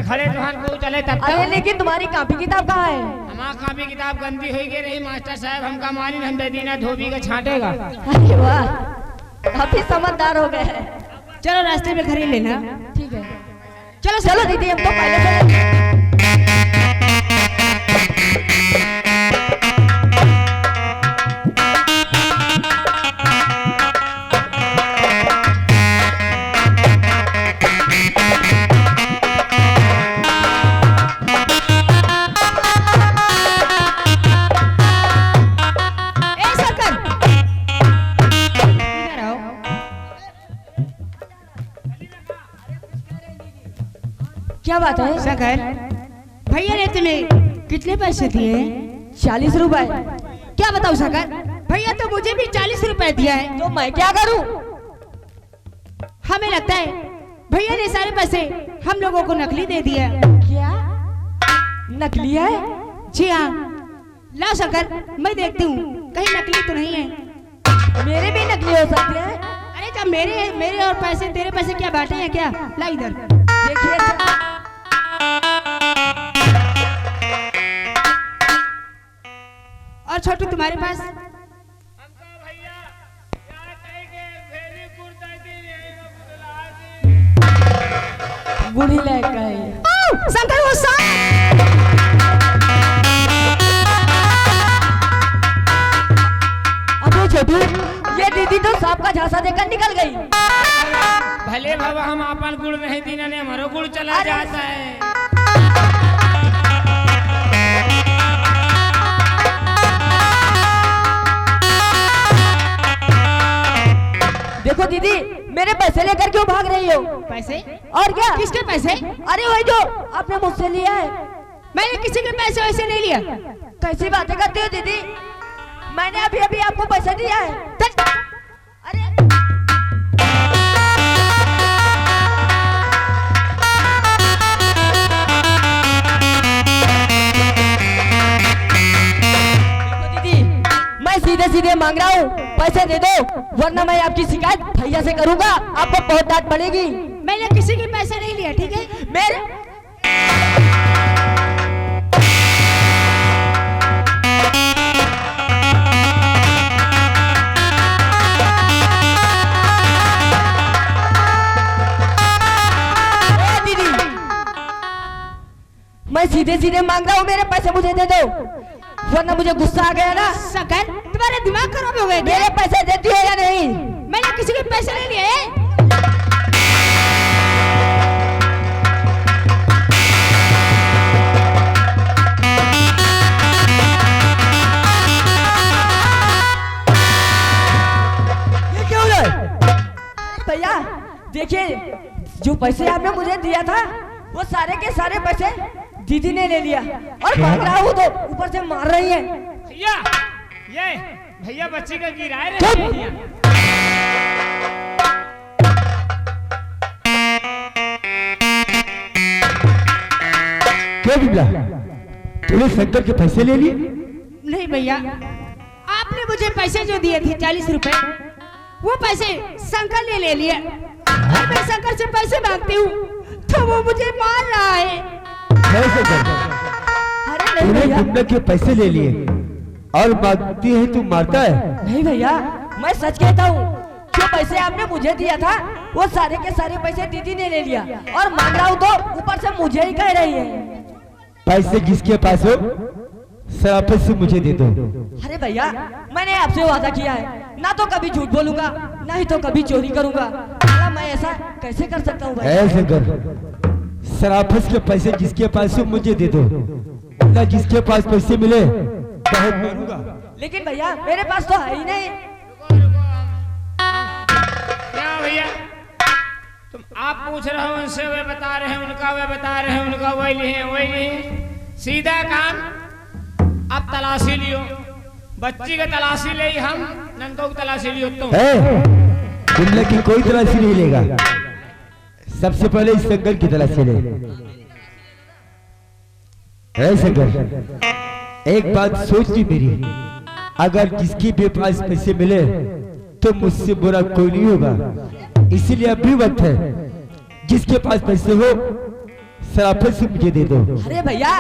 खड़े तुहान को चले तब अरे तक। लेकिन तुम्हारी कॉपी किताब कहाँ है? हमार कॉपी किताब गंदी हुई के रही मास्टर साहब, हमका मालिन हम दे दीना धोबी का छांटेगा। अरे वाह, काफी समझदार हो गए हैं। चलो रास्ते में खरीद लेना। ठीक है, चलो चलो दीदी, हम तो पहले से क्या बात है? शंकर, भैया ने तुम्हें कितने पैसे दिए? 40 रुपए। क्या बताऊं शंकर, भैया तो मुझे भी 40 रुपए दिया है। तो मैं क्या करूं? हमें लगता है भैया ने सारे पैसे हम लोगों को नकली दे दिया। क्या नकली है? जी हाँ, लाओ शंकर, मैं देखती हूँ कहीं नकली तो नहीं है। मेरे भी नकली हो सकते हैं। अरे जब मेरे और पैसे तेरे पैसे क्या बांटे हैं क्या? ला इधर देखिए, और छोटू तुम्हारे पास? हमका भैया यार कहीं के भेरी कुर्ता दी रे बुदला दी। बूढ़ी लायक का है। शंकर वो अबे छोटू, ये दीदी तो सांप का झांसा देकर निकल गई। भले बाबा हम अपन गुड़ नहीं दीना ने हमारो गुड़ चला जाता है। देखो दीदी, मेरे पैसे लेकर क्यों भाग रही हो? पैसे? और क्या? किसके पैसे? अरे वही जो आपने मुझसे लिया है। मैंने किसी के पैसे वैसे नहीं लिया। कैसी बातें करती हो दीदी? मैंने अभी अभी आपको पैसा दिया है। अरे देखो दीदी, मैं सीधे सीधे मांग रहा हूँ, पैसे दे दो, वरना मैं आपकी शिकायत भैया से करूंगा। आपको बहुत डांट पड़ेगी। मैंने किसी के पैसे नहीं लिया, ठीक है? मेरे मैं सीधे सीधे मांग रहा हूँ, मेरे पैसे मुझे दे दो, वरना मुझे गुस्सा आ गया ना। शंकर, तुम्हारे दिमाग खराब हो गए। मेरे पैसे देती हो या नहीं? मैंने किसी के पैसे नहीं लिए। ये क्यों है? भैया देखिए, जो पैसे आपने मुझे दिया था वो सारे के सारे पैसे दीदी ने ले लिया, और मांग रहा हूँ तो ऊपर से मार रही है। भैया ये भैया बच्ची का गिराए रहे हैं। क्या बिमला, तूने शंकर के पैसे ले लिए? नहीं भैया, आपने मुझे पैसे जो दिए थे 40 रुपए, वो पैसे शंकर ने ले लिए। और मैं शंकर से पैसे मांगती हूँ तो वो मुझे मार रहा है। अरे नहीं तूने भैया, गुंडा के पैसे ले लिए और मांगती है तू मारता है? नहीं भैया, मैं सच कहता हूँ, जो पैसे आपने मुझे दिया था वो सारे के सारे पैसे दीदी ने ले लिया, और मांग रहा हूँ तो ऊपर से मुझे ही कह रही है। पैसे जिसके पास हो सराफत से मुझे दे दो। अरे भैया, मैंने आपसे वादा किया है, ना तो कभी झूठ बोलूंगा, ना ही तो कभी चोरी करूंगा। भला मैं ऐसा कैसे कर सकता हूँ भैया? ऐसे कर, सराफत के पैसे जिसके पास हो मुझे दे दो, ना जिसके पास पैसे मिले बहुत मारूंगा। लेकिन भैया मेरे पास तो है ही नहीं। क्या भैया तुम आप पूछ रहे हो उनसे, वे बता रहे हैं उनका, वे बता रहे हैं उनका, वही लिए सीधा काम। अब तलाशी लियो, बच्ची का तलाशी ले, हम नंदो की तलाशी लियो। तुमने की कोई तलाशी नहीं लेगा, सबसे पहले इस शंकर की तलाशी ले। शंकर, एक बात सोच ली मेरी, अगर जिसकी भी पास पैसे मिले तो मुझसे बुरा कोई नहीं होगा, इसीलिए अभी वक्त है, जिसके पास पैसे हो शराफत से मुझे दे दो। अरे भैया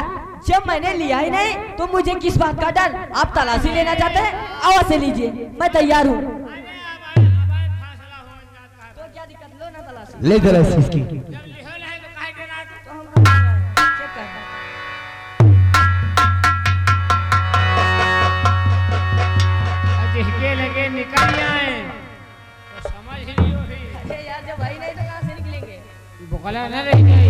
जब मैंने लिया ही नहीं तो मुझे किस बात का डर? आप तलाशी लेना चाहते हैं, आवाज से लीजिए, मैं तैयार हूँ। तो क्या दिक्कत, लो ना तलाशी। ले जरा इसकी। तो हम चेक करना। जिसके लगे निकल जाए तो समझ लियो भी अरे यार जब भाई नहीं तो कहाँ से निकलेंगे? बुकला न रह जाए।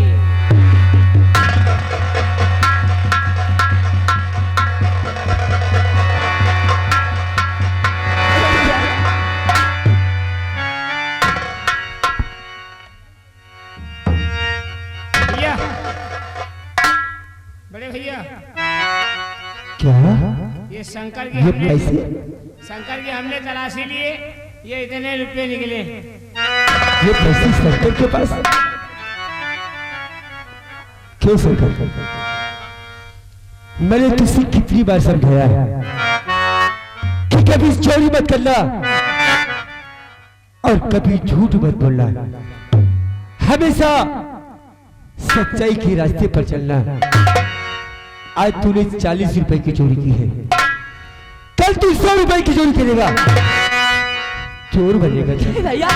भैया, बड़े भैया, क्या ये शंकर ये के पैसे हमने तलाशी लिए, ये इतने रुपए निकले। ये पैसे शंकर के पास? क्यों शंकर? मैंने तुझसे कितनी बार समझाया है कि कभी चोरी मत करना और कभी झूठ मत बोलना, हमेशा सच्चाई के रास्ते पर चलना। आज तूने 40 रुपए की चोरी की है, कल तू 100 रुपए की चोरी करेगा। चोर बनेगा तू, भैया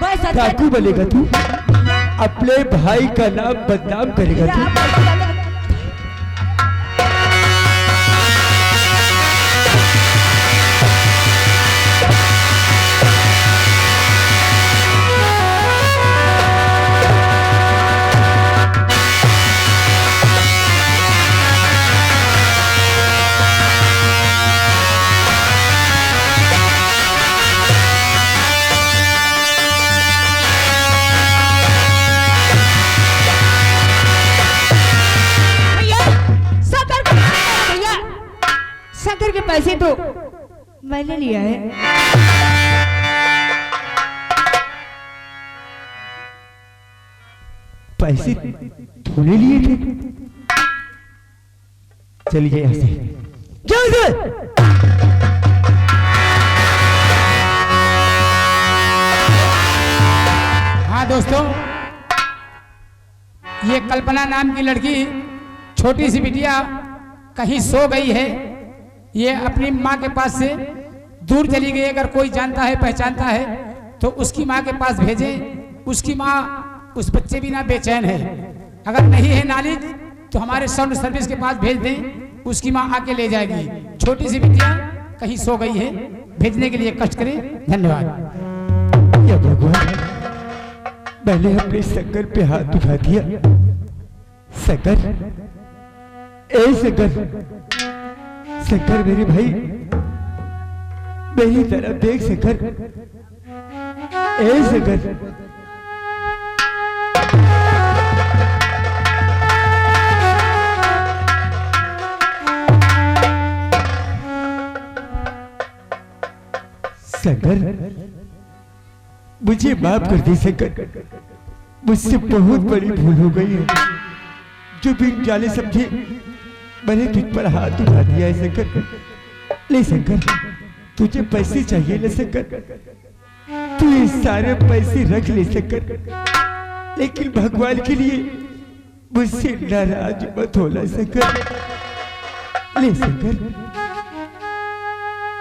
मैं सच डाकू बनेगा तू, अपने भाई का नाम बदनाम करेगा भैया, तू। आप पैसे डालो। शंकर के पैसे तो मैंने लिया है। पैसे तूने लिए थे? चलिए यहाँ से, क्या से? हाँ दोस्तों, ये कल्पना नाम की लड़की, छोटी सी बिटिया कहीं सो गई है। ये अपनी माँ के पास से दूर चली गई। अगर कोई जानता है, पहचानता है तो उसकी माँ के पास भेजे। उसकी माँ उस बच्चे बिना बेचैन है। अगर नहीं है नॉलेज तो हमारे साउंड सर्विस के पास भेज दें, उसकी माँ आके ले जाएगी। छोटी सी बिटिया कहीं सो गई है, भेजने के लिए कष्ट करें। धन्यवाद। या भगवान, मैंने अपने शंकर पे हाथ उठा दिया। शंकर, ए शंकर, शंकर मेरे भाई, मेरी तरफ देख शंकर, ए शंकर। शंकर, मुझे माफ कर दे शंकर, मुझसे बहुत बड़ी भूल हो गई है। जो बिन जाने समझे मैंने तुझ पर हाथ उठा दिया है शंकर। ले शंकर, तुझे पैसे चाहिए ना शंकर, तू ये सारे पैसे रख ले शंकर, लेकिन भगवान के लिए मुझसे नाराज मत होना शंकर। ले शंकर,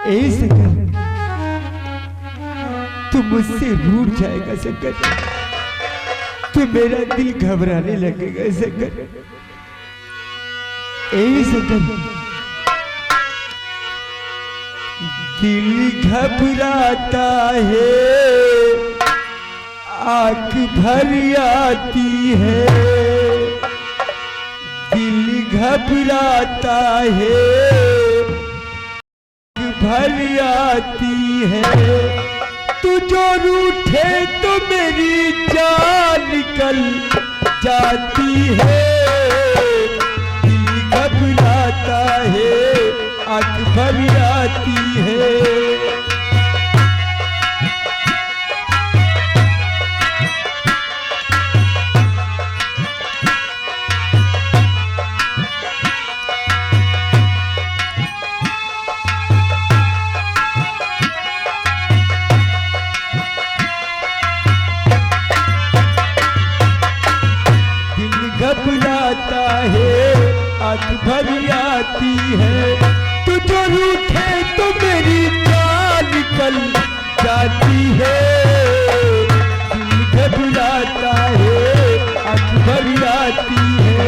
ए शंकर, तू मुझसे रूठ जाएगा शंकर, तो मेरा दिल घबराने लगेगा शंकर। ए शंकर, दिल घबराता है, आंख भर आती है, दिल घबराता है, आंख भर आती है। तू जो रूठे तो मेरी जान निकल जाती है, दिल घबराता है, आंख भर आती है। दिल घबराता भर आती है। तू जो रूठे तो मेरी जान निकल जाती है। दिल घबराता है, आँख भर आती है।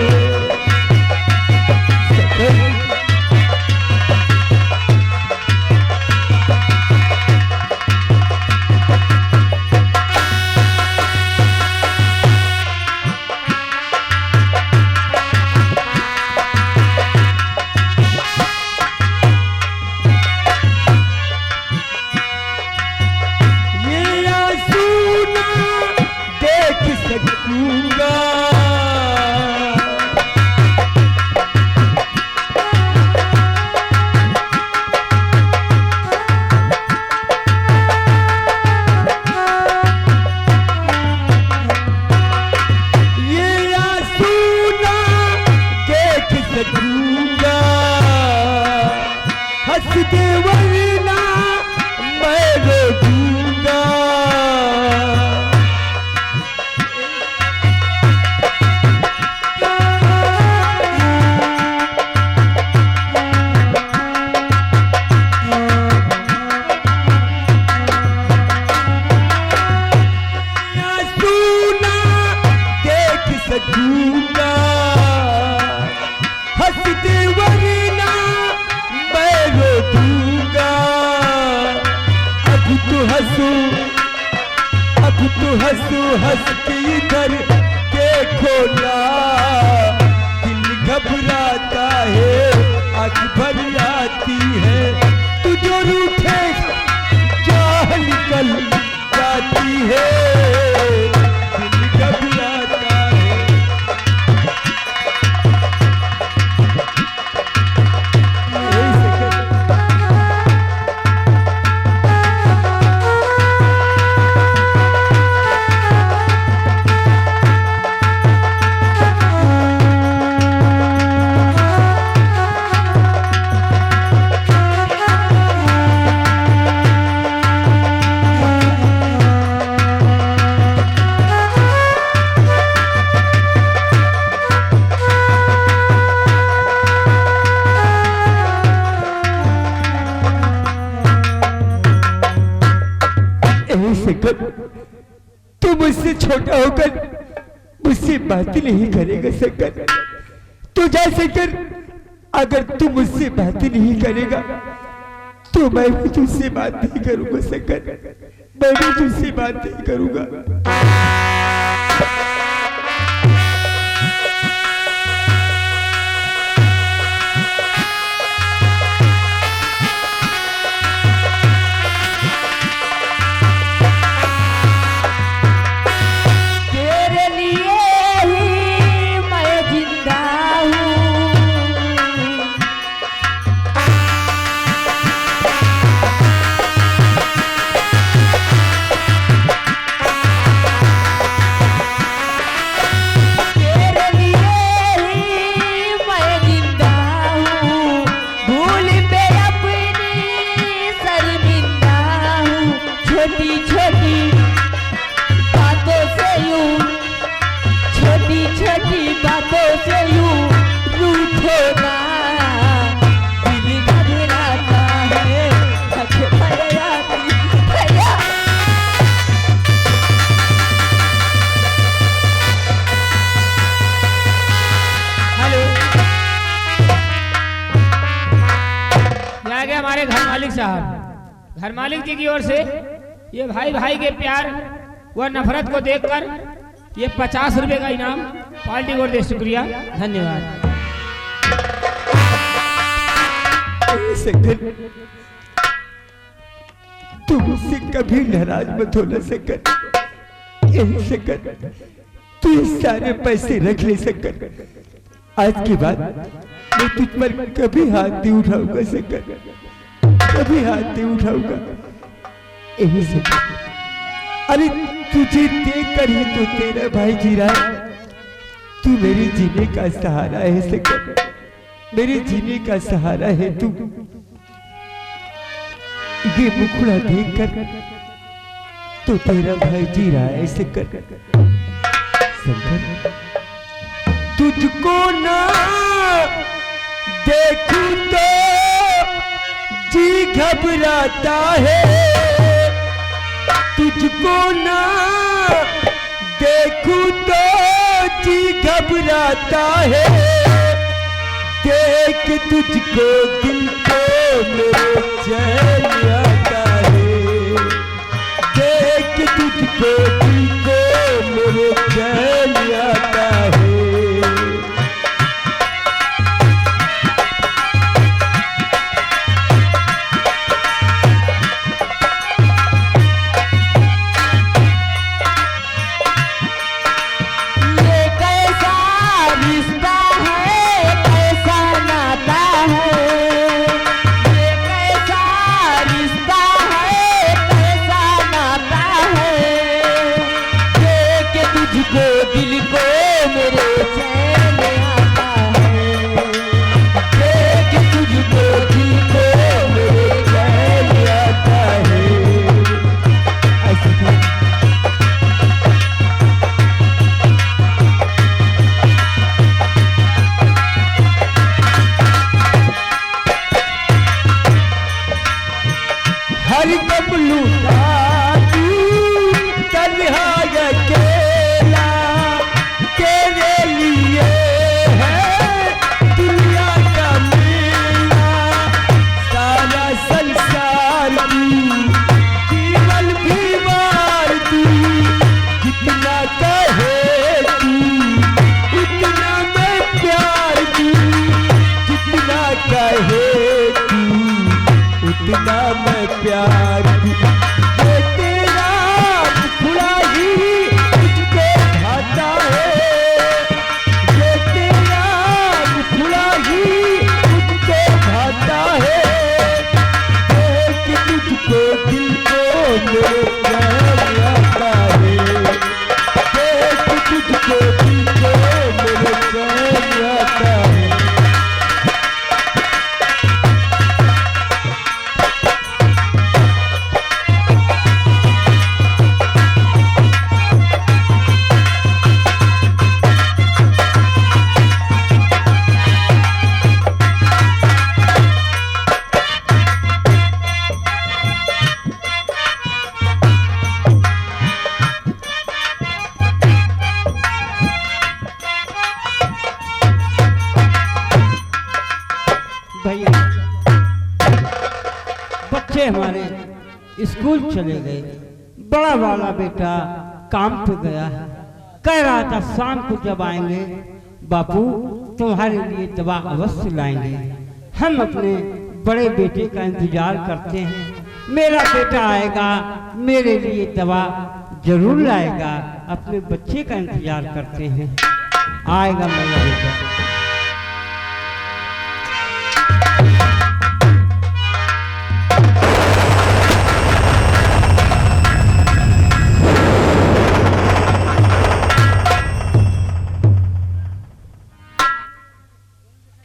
हंस के इधर देखो ना, दिल घबराता है, आँख भर आती है। तू जो रूठे जान निकल जाती है, दिल घबराता है। तू मुझसे छोटा होकर मुझसे बात नहीं करेगा शंकर। तू जा शंकर, अगर तू मुझसे बात नहीं करेगा तो मैं भी तुझसे बात नहीं करूंगा शंकर, मैं भी तुझसे बात नहीं करूंगा। हमारे घर मालिक साहब, घर मालिक जी की ओर से ये भाई भाई के प्यार व नफरत को देखकर ये 50 रुपए का इनाम पार्टी को दे। शुक्रिया, धन्यवाद। तू मुझसे कभी नाराज मत होना शंकर। तू ये सारे पैसे रख ले शंकर। आज के बाद मैं तुझ पर कभी हाथ नहीं उठाऊंगा शंकर, कभी हाथ नहीं उठाऊंगा। अरे तुझे देख कर ही तो तेरा भाई जी रहा है। तू मेरे जीने का सहारा है शंकर, मेरे जीने का सहारा है तू। ये मुखड़ा देख कर तो तेरा भाई जी रहा है शंकर। तुझको ना देखूं तो जी घबराता है, तुझको ना देखूं तो जी घबराता है, देख तुझको दिल को मेरे चैन आता है, देख तुझको दिल को मेरे चैन आता है। हर गबलू का तू तन्हा अकेला, तेरे लिए है दुनिया का मेला, सारा संसार तू, जीवन भी मार तू, जितना कहे तू उतना मैं प्यार तू, जितना कहे तू उतना मैं प्यार तू, ये तेरा मुखड़ा ही मुझको भाता है, ये तेरा मुखड़ा ही मुझको भाता है, देख तुझको दिल को मेरे चैन आता है, देख तुझको दिल को मेरे चैन आता है। भैया बच्चे हमारे स्कूल चले गए, बड़ा वाला बेटा काम पे गया है, कह रहा था शाम को जब आएंगे बापू तुम्हारे लिए दवा अवश्य लाएंगे। हम अपने बड़े बेटे का इंतजार करते हैं, मेरा बेटा आएगा मेरे लिए दवा जरूर लाएगा, अपने बच्चे का इंतजार करते हैं, आएगा मेरा बेटा।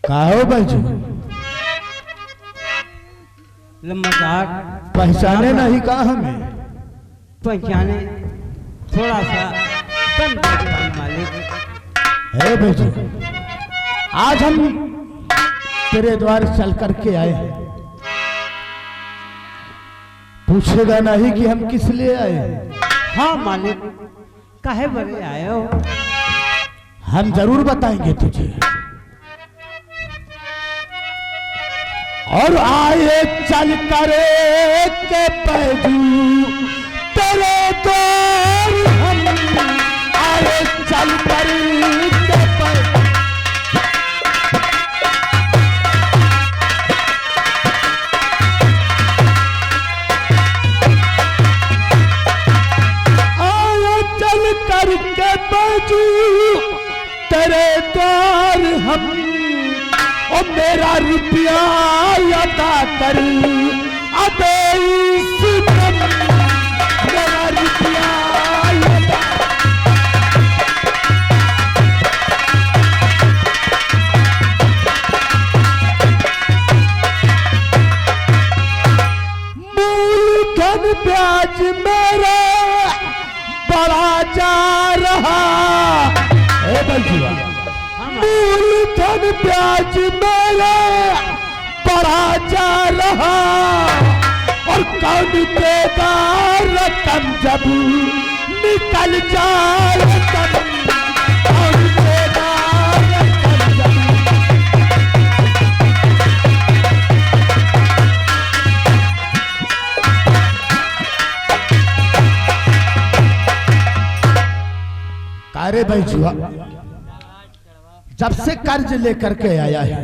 कहो बच्चू लम्बादार पहचाने नहीं कहा हमें? पहचाने थोड़ा सा कम देखभाल मालिक। है बच्चू, आज हम तेरे द्वार चल करके आए हैं, पूछेगा नहीं कि हम किस लिए आए हैं? हाँ मालिक, काहे बड़े आए हो? हम जरूर बताएंगे तुझे। और आए चल कर के पैजू तेरे द्वार हम, आए चल कर के पैजू, आए चल कर के पैजू तेरे द्वार हम, ओ मेरा रुपया अदा कर अबे सितम, मेरा रुपया अदा। मूलधन ब्याज मेरा बड़ा जा रहा है। हाँ मूलधन ब्याज मेरा बढ़ा जा रहा, और कौन देगा रकम जब निकल जाए रकम, कौन देगा रकम जब। अरे भाई जुआ, जब से कर्ज लेकर के आया है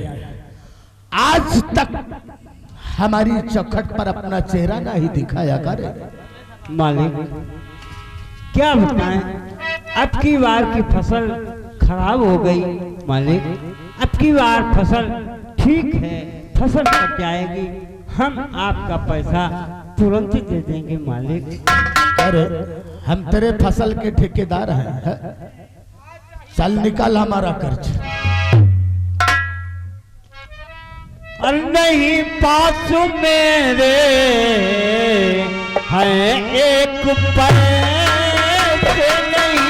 आज तक हमारी चौखट पर अपना चेहरा नहीं दिखाया करे। मालिक क्या बताएं, अब की बार की फसल खराब हो गई मालिक। अब की बार फसल ठीक है, फसल कट जाएगी, हम आपका पैसा तुरंत ही दे देंगे मालिक। अरे हम तेरे फसल के ठेकेदार हैं है? चल निकाल हमारा कर्ज। और नहीं पास मेरे हैं एक पैसे, नहीं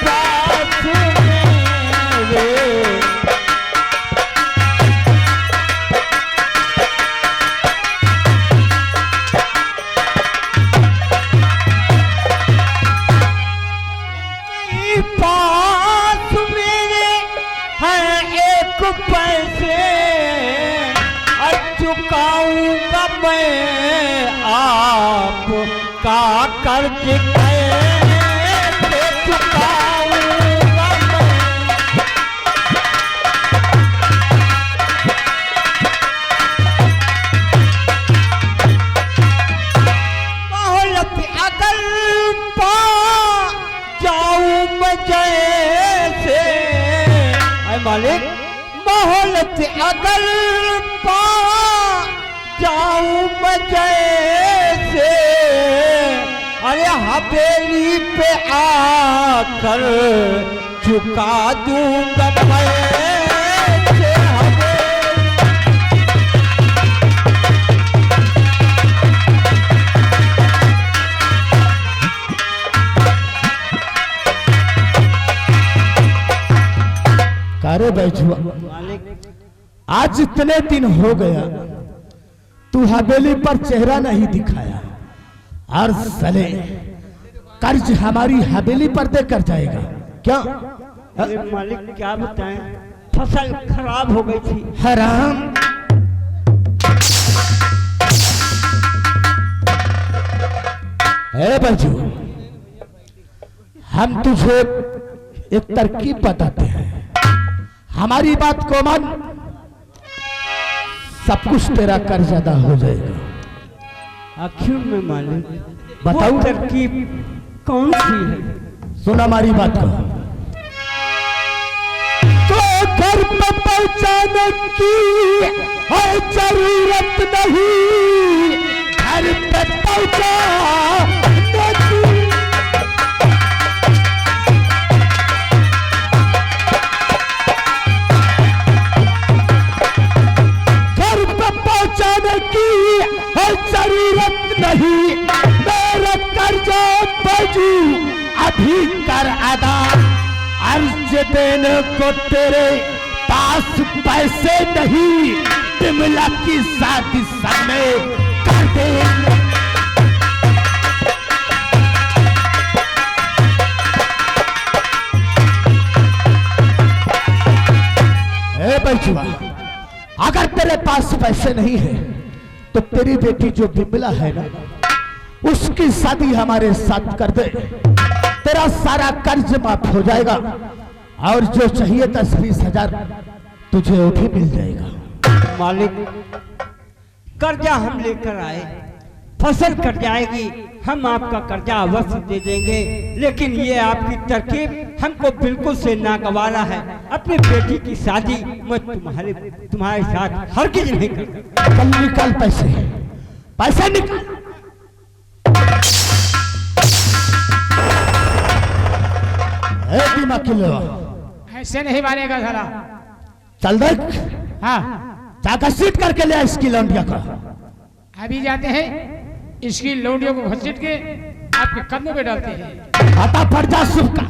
पास मेरे। पास मेरे हैं एक पैसे, और चुकाऊंगा मैं आपका कर्ज कैसे चुकाऊंगा मैं। मोहलत अगर पा जाऊं मैं जैसे, अरे मालिक मोहलत अगर पा जाऊं मैं जैसे, अरे हवेली पे आकर चुका दूंगा पैसे हवेली। अरे बैजुआ, आज इतने दिन हो गया तू हवेली पर चेहरा नहीं दिखाया, और साले कर्ज हमारी हवेली पर देकर जाएगा क्या? अरे मालिक क्या बताएं, फसल खराब हो गई थी। हराम, है बैजू, हम तुझे एक तरकीब बताते हैं, हमारी बात को मान, सब कुछ तेरा कर्ज अदा हो जाएगा। आखिर में मालिक बताऊं? वो तरकीब कौन सी है? सुन हमारी बात को। तो घर पे पहुंचाने की है जरूरत नहीं, घर पे पहुंचाने की जरूरत नहीं, मेरा कर्जा बजू अभी कर अदा, अर्ज देने को तेरे पास पैसे नहीं, बिमला की शादी समय कर देंगे। बचुआ, अगर तेरे पास पैसे नहीं है तो तेरी बेटी जो बिमला है ना, उसकी शादी हमारे साथ कर दे, तेरा सारा कर्ज माफ हो जाएगा, और जो चाहिए 10-20 हजार तुझे वो भी मिल जाएगा। मालिक कर्जा हम लेकर आए, फसल कट जाएगी, हम आपका कर्जा अवश्य दे देंगे, लेकिन ये आपकी तरकीब हमको बिल्कुल से नागवारा है। अपनी बेटी की शादी मैं तुम्हारे साथ हर किसी नहीं कर। कल निकाल पैसे, पैसे निकाल। बीमा किलो ऐसे नहीं मानेगा साला। चल देख, हाँ जाकर सीट करके ले इसकी लौंडिया का। अभी जाते हैं, इसकी लौंडियों को घसीट के आपके कदमों पे डालते हैं। आता फट जा शुभ का।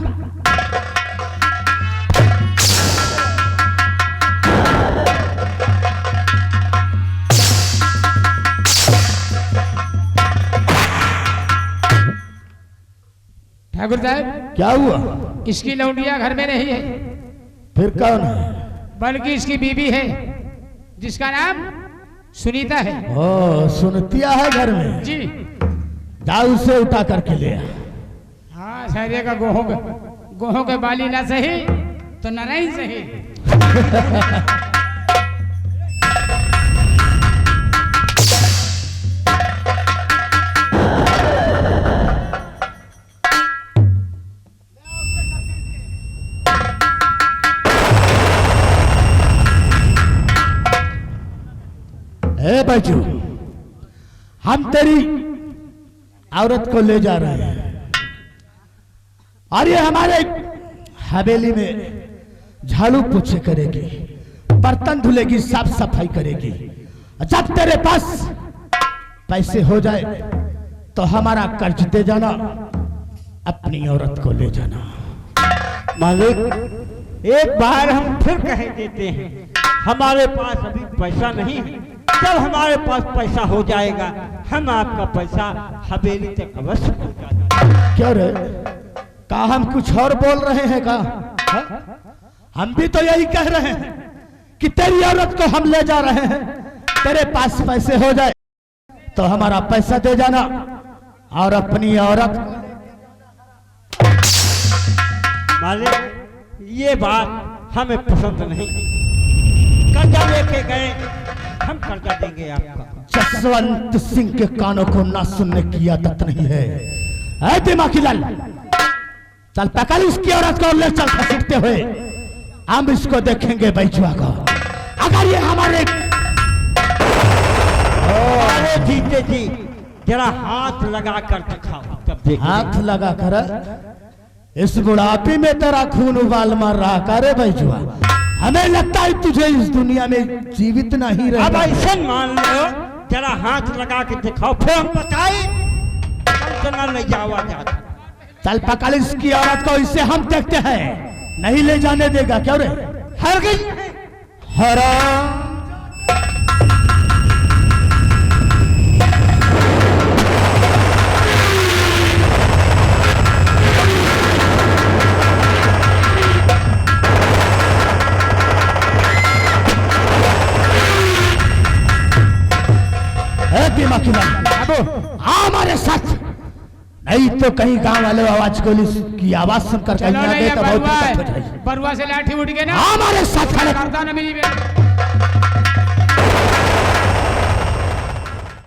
ठाकुर साहब क्या हुआ? इसकी लौंडिया घर में नहीं है, फिर कौन है? बल्कि इसकी बीबी है जिसका नाम सुनीता है। ओ, सुनतिया है घर में? जी जाओ उसे उठा करके ले आ। हाँ, शहरे का गोहों के बाली ना सही तो न नहीं सही। ए बच्चू, हम तेरी औरत को ले जा रहे हैं और ये हमारे हवेली में झाड़ू पोछे करेगी, बर्तन धुलेगी, साफ सफाई करेगी। जब तेरे पास पैसे हो जाए तो हमारा कर्ज दे जाना, अपनी औरत को ले जाना। मालिक, एक बार हम फिर कह देते हैं, हमारे पास अभी पैसा नहीं है। जब हमारे पास पैसा हो जाएगा हम आपका पैसा हवेली तक अवश्य पहुंचा। क्यों रे, का हम कुछ और बोल रहे हैं का? हा? हम भी तो यही कह रहे हैं कि तेरी औरत को हम ले जा रहे हैं, तेरे पास पैसे हो जाए तो हमारा पैसा दे जाना और अपनी औरत। मालिक, ये बात हमें पसंद नहीं। कर्जा लेके गए, हम कर्जा देंगे आपका। जसवंत सिंह के कानों को ना सुनने की आदत नहीं है। ऐ दिमागी लाल, चल पकड़ इसकी औरत को, ले चल घसीटते हुए। हम इसको देखेंगे बैजुआ को। अगर ये हमारे अरे जीते जी, जरा हाथ लगा कर दिखाओ तब देखो। हाथ लगा कर इस बुढ़ापे में तेरा खून उबाल मार रहा करे बैजुआ। हमें लगता है तुझे इस दुनिया में जीवित नहीं अब रहना। ऐसे मान लो, जरा हाथ लगा के दिखाओ, फिर हम बताए। चलना नहीं जावा जाता। चल पकड़ इसकी औरत को, इसे हम देखते हैं। नहीं ले जाने देगा क्यों रे? हर गई हराम। हमारे साथ नहीं तो कहीं गांव वाले आवाज पुलिस की आवाज सुनकर कहीं चलो आ नहीं, गए तो बहुत बरुआ दिक्कत हो जाएगी। बरुआ से लाठी उठ गए ना, हमारे साथ खड़े करता ना मेरी बेटी।